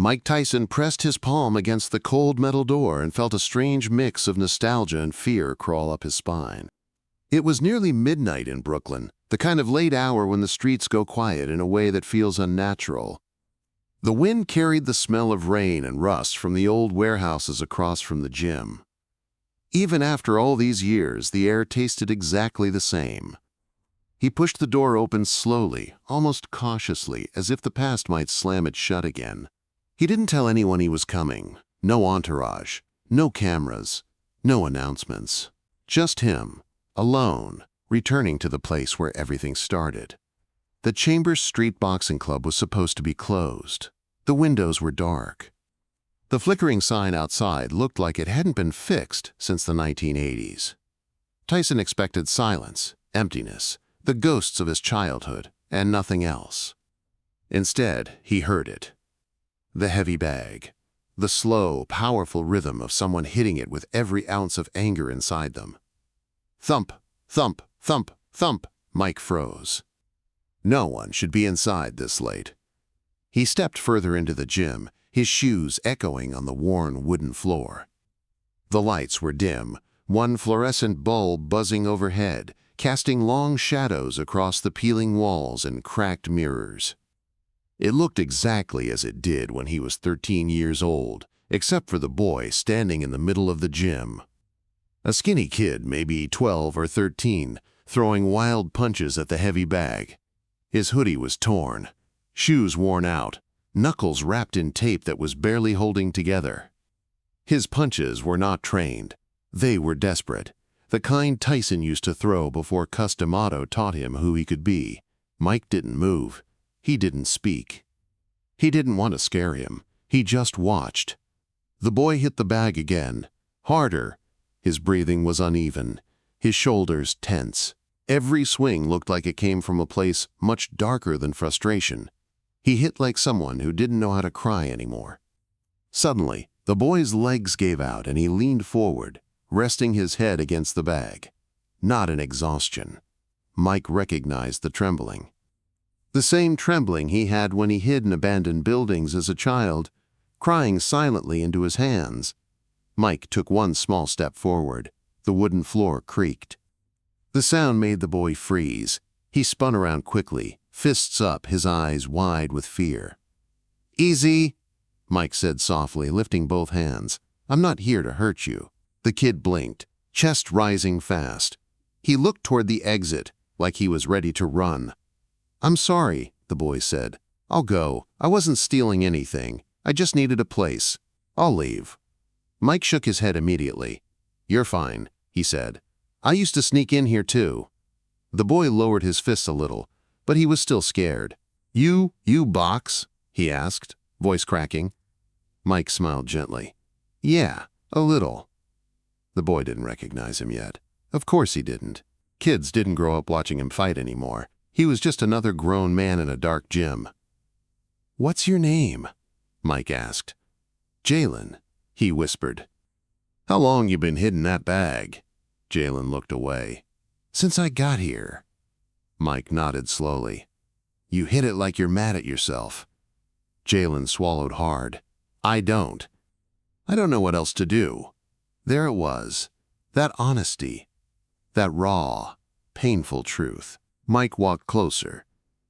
Mike Tyson pressed his palm against the cold metal door and felt a strange mix of nostalgia and fear crawl up his spine. It was nearly midnight in Brooklyn, the kind of late hour when the streets go quiet in a way that feels unnatural. The wind carried the smell of rain and rust from the old warehouses across from the gym. Even after all these years, the air tasted exactly the same. He pushed the door open slowly, almost cautiously, as if the past might slam it shut again. He didn't tell anyone he was coming. No entourage, no cameras, no announcements. Just him, alone, returning to the place where everything started. The Chambers Street Boxing Club was supposed to be closed. The windows were dark. The flickering sign outside looked like it hadn't been fixed since the 1980s. Tyson expected silence, emptiness, the ghosts of his childhood, and nothing else. Instead, he heard it. The heavy bag. The slow, powerful rhythm of someone hitting it with every ounce of anger inside them. Thump, thump, thump, thump. Mike froze. No one should be inside this late. He stepped further into the gym, his shoes echoing on the worn wooden floor. The lights were dim, one fluorescent bulb buzzing overhead, casting long shadows across the peeling walls and cracked mirrors. It looked exactly as it did when he was 13 years old, except for the boy standing in the middle of the gym. A skinny kid, maybe 12 or 13, throwing wild punches at the heavy bag. His hoodie was torn, shoes worn out, knuckles wrapped in tape that was barely holding together. His punches were not trained. They were desperate, the kind Tyson used to throw before Cus D'Amato taught him who he could be. Mike didn't move. He didn't speak. He didn't want to scare him. He just watched. The boy hit the bag again, harder. His breathing was uneven, his shoulders tense. Every swing looked like it came from a place much darker than frustration. He hit like someone who didn't know how to cry anymore. Suddenly, the boy's legs gave out and he leaned forward, resting his head against the bag. Not in exhaustion. Mike recognized the trembling. The same trembling he had when he hid in abandoned buildings as a child, crying silently into his hands. Mike took one small step forward. The wooden floor creaked. The sound made the boy freeze. He spun around quickly, fists up, his eyes wide with fear. "Easy," Mike said softly, lifting both hands. "I'm not here to hurt you." The kid blinked, chest rising fast. He looked toward the exit, like he was ready to run. "I'm sorry," the boy said. "I'll go. I wasn't stealing anything. I just needed a place. I'll leave." Mike shook his head immediately. "You're fine," he said. "I used to sneak in here too." The boy lowered his fists a little, but he was still scared. You box?" he asked, voice cracking. Mike smiled gently. "Yeah, a little." The boy didn't recognize him yet. Of course he didn't. Kids didn't grow up watching him fight anymore. He was just another grown man in a dark gym. "What's your name?" Mike asked. "Jalen," he whispered. "How long you been hiding that bag?" Jalen looked away. "Since I got here." Mike nodded slowly. "You hid it like you're mad at yourself." Jalen swallowed hard. "I don't know what else to do." There it was, that honesty, that raw, painful truth. Mike walked closer,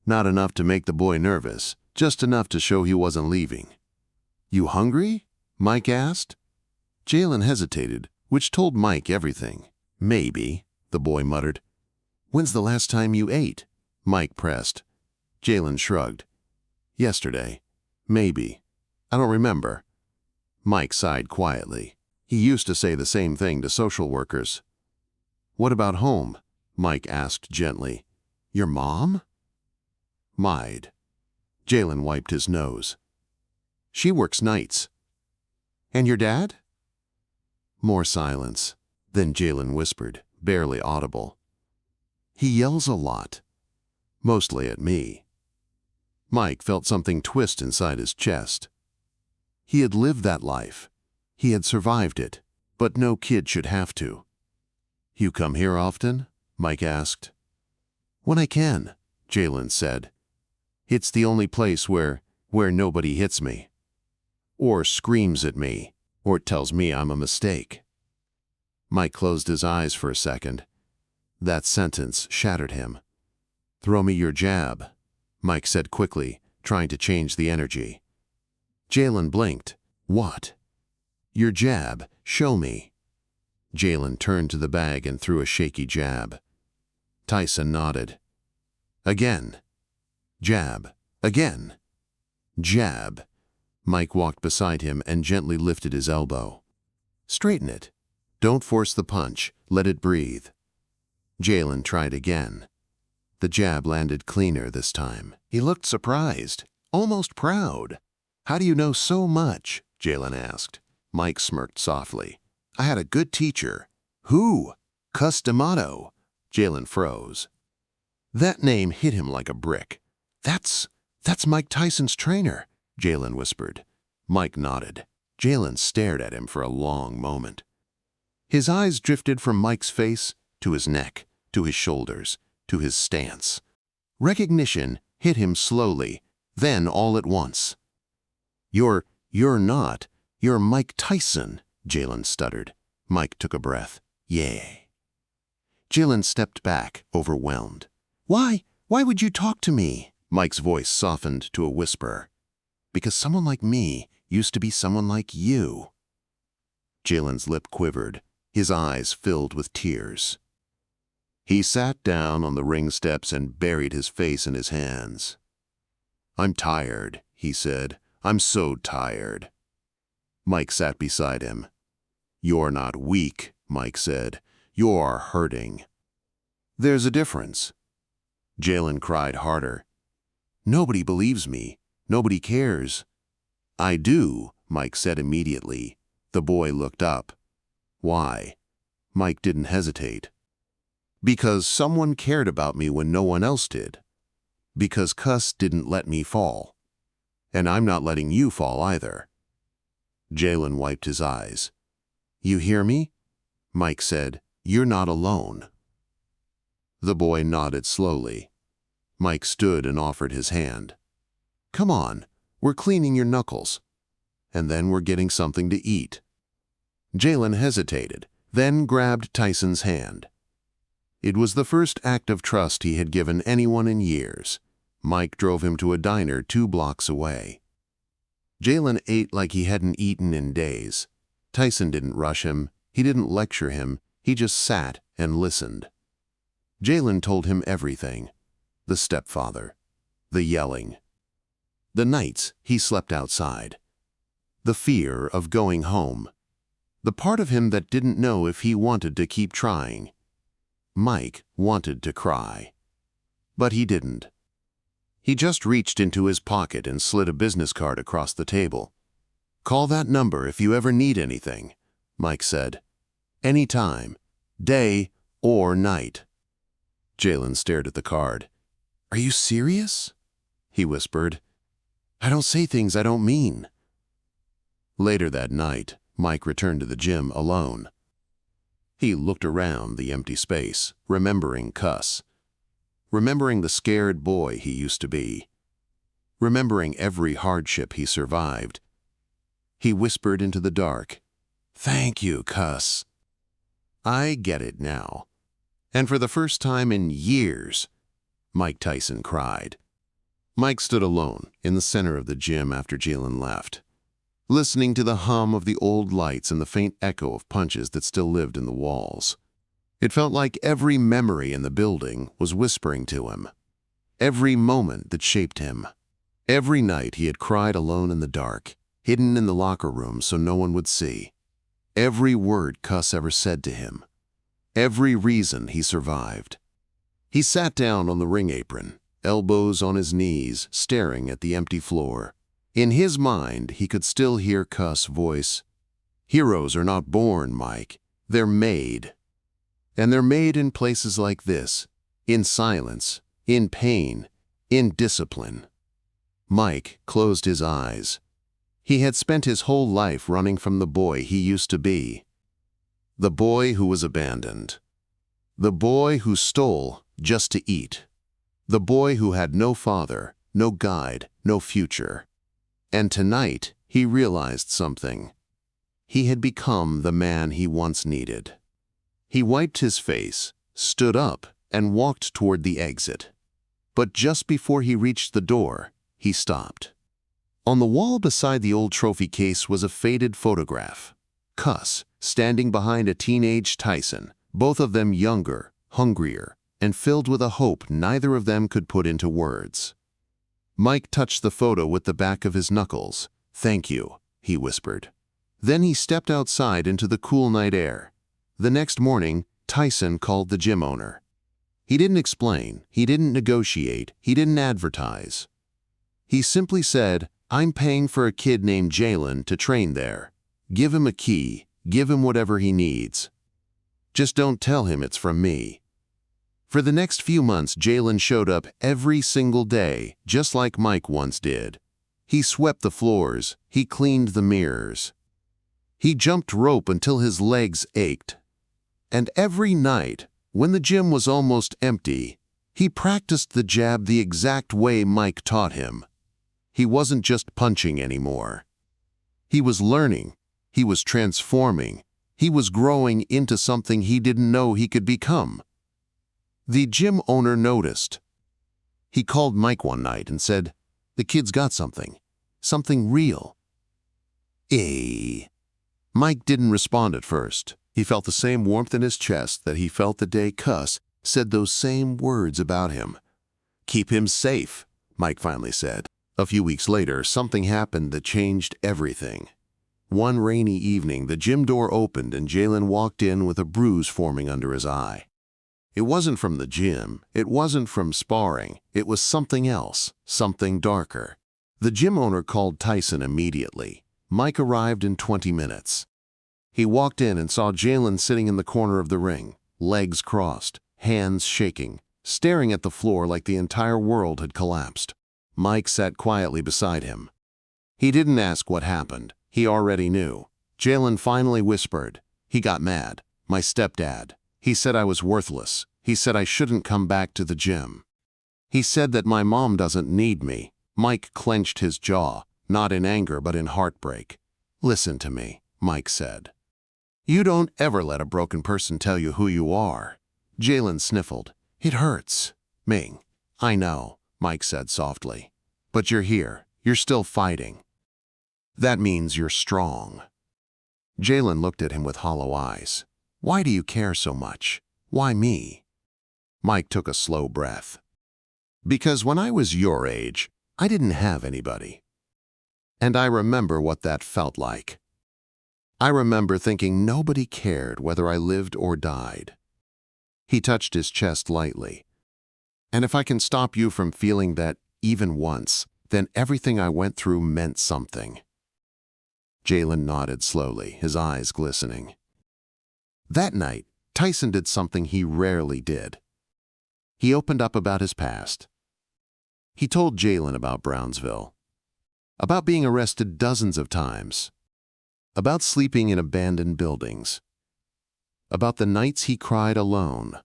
not enough to make the boy nervous, just enough to show he wasn't leaving. "You hungry?" Mike asked. Jalen hesitated, which told Mike everything. "Maybe," the boy muttered. "When's the last time you ate?" Mike pressed. Jalen shrugged. "Yesterday. Maybe. I don't remember." Mike sighed quietly. He used to say the same thing to social workers. "What about home?" Mike asked gently. "Your mom?" Mied. Jalen wiped his nose. "She works nights." "And your dad?" More silence. Then Jalen whispered, barely audible. "He yells a lot. Mostly at me." Mike felt something twist inside his chest. He had lived that life. He had survived it, but no kid should have to. "You come here often?" Mike asked. "When I can," Jalen said. "It's the only place where nobody hits me." or screams at me, or tells me I'm a mistake. Mike closed his eyes for a second. That sentence shattered him. "Throw me your jab," Mike said quickly, trying to change the energy. Jalen blinked. "What?" "Your jab. Show me." Jalen turned to the bag and threw a shaky jab. Tyson nodded. "Again." "Jab. Again." "Jab." Mike walked beside him and gently lifted his elbow. "Straighten it. Don't force the punch. Let it breathe." Jalen tried again. The jab landed cleaner this time. He looked surprised, almost proud. "How do you know so much?" Jalen asked. Mike smirked softly. "I had a good teacher." "Who?" "Cus D'Amato." Jalen froze. That name hit him like a brick. That's Mike Tyson's trainer," Jalen whispered. Mike nodded. Jalen stared at him for a long moment. His eyes drifted from Mike's face to his neck, to his shoulders, to his stance. Recognition hit him slowly, then all at once. You're Mike Tyson," Jalen stuttered. Mike took a breath. "Yay." Jalen stepped back, overwhelmed. Why would you talk to me?" Mike's voice softened to a whisper. "Because someone like me used to be someone like you." Jalen's lip quivered, his eyes filled with tears. He sat down on the ring steps and buried his face in his hands. "I'm tired," he said. "I'm so tired." Mike sat beside him. "You're not weak," Mike said. "You're hurting." "There's a difference." Jalen cried harder. "Nobody believes me. Nobody cares." "I do," Mike said immediately. The boy looked up. "Why?" Mike didn't hesitate. "Because someone cared about me when no one else did. Because Cus didn't let me fall. And I'm not letting you fall either." Jalen wiped his eyes. "You hear me?" Mike said. "You're not alone." The boy nodded slowly. Mike stood and offered his hand. "Come on, we're cleaning your knuckles. And then we're getting something to eat." Jalen hesitated, then grabbed Tyson's hand. It was the first act of trust he had given anyone in years. Mike drove him to a diner 2 blocks away. Jalen ate like he hadn't eaten in days. Tyson didn't rush him, he didn't lecture him, he just sat and listened. Jalen told him everything. The stepfather, the yelling, the nights he slept outside, the fear of going home, the part of him that didn't know if he wanted to keep trying. Mike wanted to cry, but he didn't. He just reached into his pocket and slid a business card across the table. "Call that number if you ever need anything," Mike said. "Anytime, day or night." Jalen stared at the card. "Are you serious?" he whispered. "I don't say things I don't mean." Later that night, Mike returned to the gym alone. He looked around the empty space, remembering Cus. Remembering the scared boy he used to be. Remembering every hardship he survived. He whispered into the dark, "Thank you, Cus. I get it now." And for the first time in years, Mike Tyson cried. Mike stood alone in the center of the gym after Jalen left, listening to the hum of the old lights and the faint echo of punches that still lived in the walls. It felt like every memory in the building was whispering to him. Every moment that shaped him. Every night he had cried alone in the dark, hidden in the locker room so no one would see. Every word Cus ever said to him. Every reason he survived. He sat down on the ring apron, elbows on his knees, staring at the empty floor. In his mind, he could still hear Cus' voice. "Heroes are not born, Mike. They're made. And they're made in places like this, in silence, in pain, in discipline." Mike closed his eyes. He had spent his whole life running from the boy he used to be. The boy who was abandoned. The boy who stole just to eat. The boy who had no father, no guide, no future. And tonight, he realized something. He had become the man he once needed. He wiped his face, stood up, and walked toward the exit. But just before he reached the door, he stopped. On the wall beside the old trophy case was a faded photograph. Cuss, standing behind a teenage Tyson, both of them younger, hungrier, and filled with a hope neither of them could put into words. Mike touched the photo with the back of his knuckles. "Thank you," he whispered. Then he stepped outside into the cool night air. The next morning, Tyson called the gym owner. He didn't explain, he didn't negotiate, he didn't advertise. He simply said, "I'm paying for a kid named Jalen to train there. Give him a key, give him whatever he needs. Just don't tell him it's from me." For the next few months, Jalen showed up every single day, just like Mike once did. He swept the floors, he cleaned the mirrors. He jumped rope until his legs ached. And every night, when the gym was almost empty, he practiced the jab the exact way Mike taught him. He wasn't just punching anymore. He was learning, he was transforming, he was growing into something he didn't know he could become. The gym owner noticed. He called Mike one night and said, "The kid's got something real." Mike didn't respond at first. He felt the same warmth in his chest that he felt the day Cuss said those same words about him. "Keep him safe," Mike finally said. A few weeks later, something happened that changed everything. One rainy evening, the gym door opened and Jalen walked in with a bruise forming under his eye. It wasn't from the gym, it wasn't from sparring, it was something else, something darker. The gym owner called Tyson immediately. Mike arrived in 20 minutes. He walked in and saw Jalen sitting in the corner of the ring, legs crossed, hands shaking, staring at the floor like the entire world had collapsed. Mike sat quietly beside him. He didn't ask what happened. He already knew. Jalen finally whispered. "He got mad. My stepdad. He said I was worthless. He said I shouldn't come back to the gym. He said that my mom doesn't need me." Mike clenched his jaw, not in anger but in heartbreak. "Listen to me," Mike said. "You don't ever let a broken person tell you who you are." Jalen sniffled. "It hurts." "Ming, I know," Mike said softly. "But you're here. You're still fighting. That means you're strong." Jalen looked at him with hollow eyes. "Why do you care so much? Why me?" Mike took a slow breath. "Because when I was your age, I didn't have anybody. And I remember what that felt like. I remember thinking nobody cared whether I lived or died." He touched his chest lightly. "And if I can stop you from feeling that even once, then everything I went through meant something." Jalen nodded slowly, his eyes glistening. That night, Tyson did something he rarely did. He opened up about his past. He told Jalen about Brownsville, about being arrested dozens of times, about sleeping in abandoned buildings, about the nights he cried alone,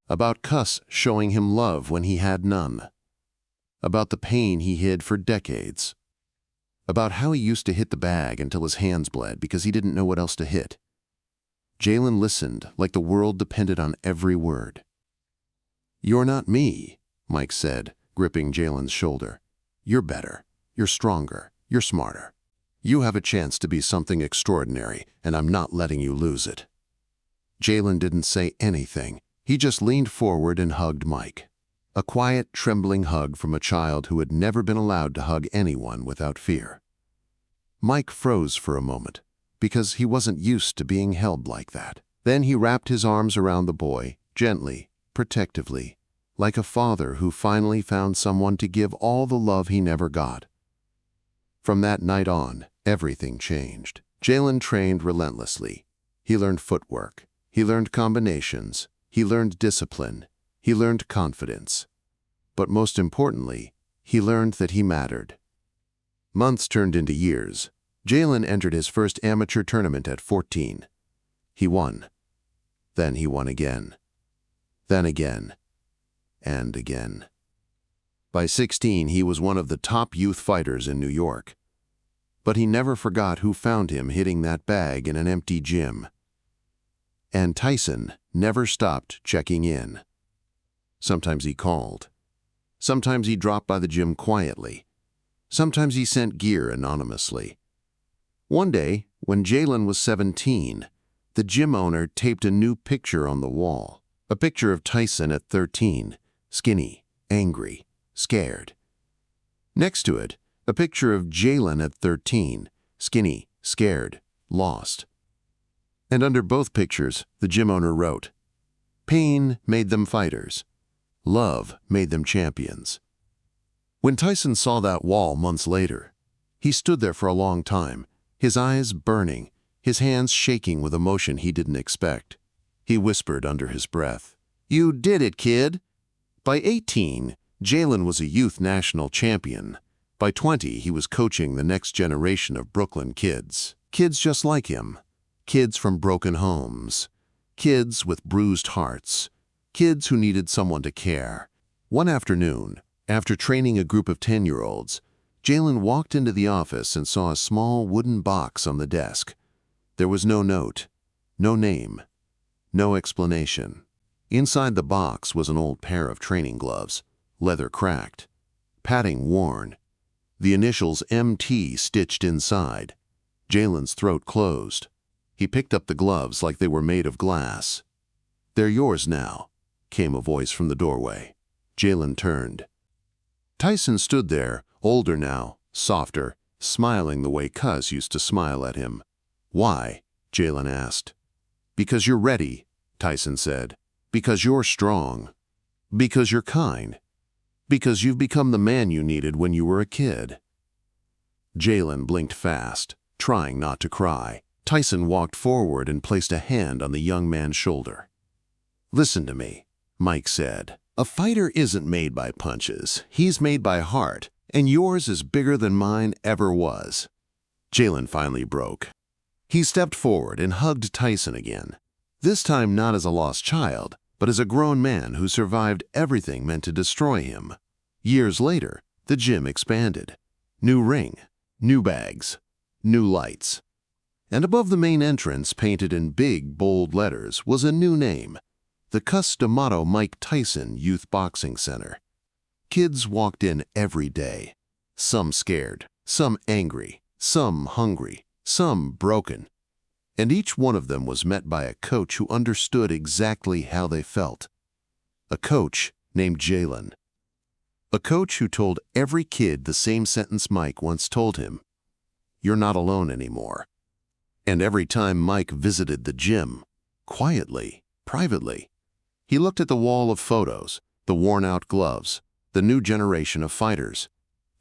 about Cuss showing him love when he had none, about the pain he hid for decades, about how he used to hit the bag until his hands bled because he didn't know what else to hit. Jalen listened like the world depended on every word. "You're not me," Mike said, gripping Jalen's shoulder. "You're better. You're stronger. You're smarter. You have a chance to be something extraordinary, and I'm not letting you lose it." Jalen didn't say anything. He just leaned forward and hugged Mike. A quiet, trembling hug from a child who had never been allowed to hug anyone without fear. Mike froze for a moment, because he wasn't used to being held like that. Then he wrapped his arms around the boy, gently, protectively, like a father who finally found someone to give all the love he never got. From that night on, everything changed. Jalen trained relentlessly. He learned footwork. He learned combinations. He learned discipline. He learned confidence. But most importantly, he learned that he mattered. Months turned into years. Jalen entered his first amateur tournament at 14. He won. Then he won again. Then again. And again. By 16, he was one of the top youth fighters in New York. but he never forgot who found him hitting that bag in an empty gym. And Tyson never stopped checking in. Sometimes he called. Sometimes he dropped by the gym quietly. Sometimes he sent gear anonymously. One day, when Jalen was 17, the gym owner taped a new picture on the wall. A picture of Tyson at 13, skinny, angry, scared. Next to it, a picture of Jalen at 13, skinny, scared, lost. And under both pictures, the gym owner wrote, "Pain made them fighters. Love made them champions." When Tyson saw that wall months later, he stood there for a long time, his eyes burning, his hands shaking with emotion he didn't expect. He whispered under his breath, "You did it, kid." By 18, Jalen was a youth national champion. By 20, he was coaching the next generation of Brooklyn kids. Kids just like him. Kids from broken homes. Kids with bruised hearts. Kids who needed someone to care. One afternoon, after training a group of 10-year-olds, Jalen walked into the office and saw a small wooden box on the desk. There was no note, no name, no explanation. Inside the box was an old pair of training gloves, leather cracked, padding worn, the initials MT stitched inside. Jalen's throat closed. He picked up the gloves like they were made of glass. "They're yours now," came a voice from the doorway. Jalen turned. Tyson stood there, older now, softer, smiling the way Cuz used to smile at him. "Why?" Jalen asked. "Because you're ready," Tyson said. "Because you're strong. Because you're kind. Because you've become the man you needed when you were a kid." Jalen blinked fast, trying not to cry. Tyson walked forward and placed a hand on the young man's shoulder. "Listen to me," Mike said. "A fighter isn't made by punches. He's made by heart, and yours is bigger than mine ever was." Jalen finally broke. He stepped forward and hugged Tyson again, this time not as a lost child, but as a grown man who survived everything meant to destroy him. Years later, the gym expanded. New ring, new bags, new lights. And above the main entrance, painted in big, bold letters, was a new name, the Cus D'Amato Mike Tyson Youth Boxing Center. Kids walked in every day, some scared, some angry, some hungry, some broken. And each one of them was met by a coach who understood exactly how they felt. A coach named Jalen. A coach who told every kid the same sentence Mike once told him: "You're not alone anymore." And every time Mike visited the gym, quietly, privately, he looked at the wall of photos, the worn-out gloves, the new generation of fighters,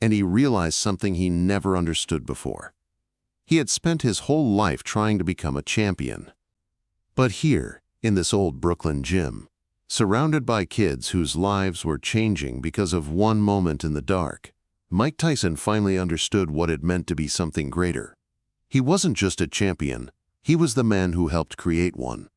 and he realized something he never understood before. He had spent his whole life trying to become a champion. But here, in this old Brooklyn gym, surrounded by kids whose lives were changing because of one moment in the dark, Mike Tyson finally understood what it meant to be something greater. He wasn't just a champion, he was the man who helped create one.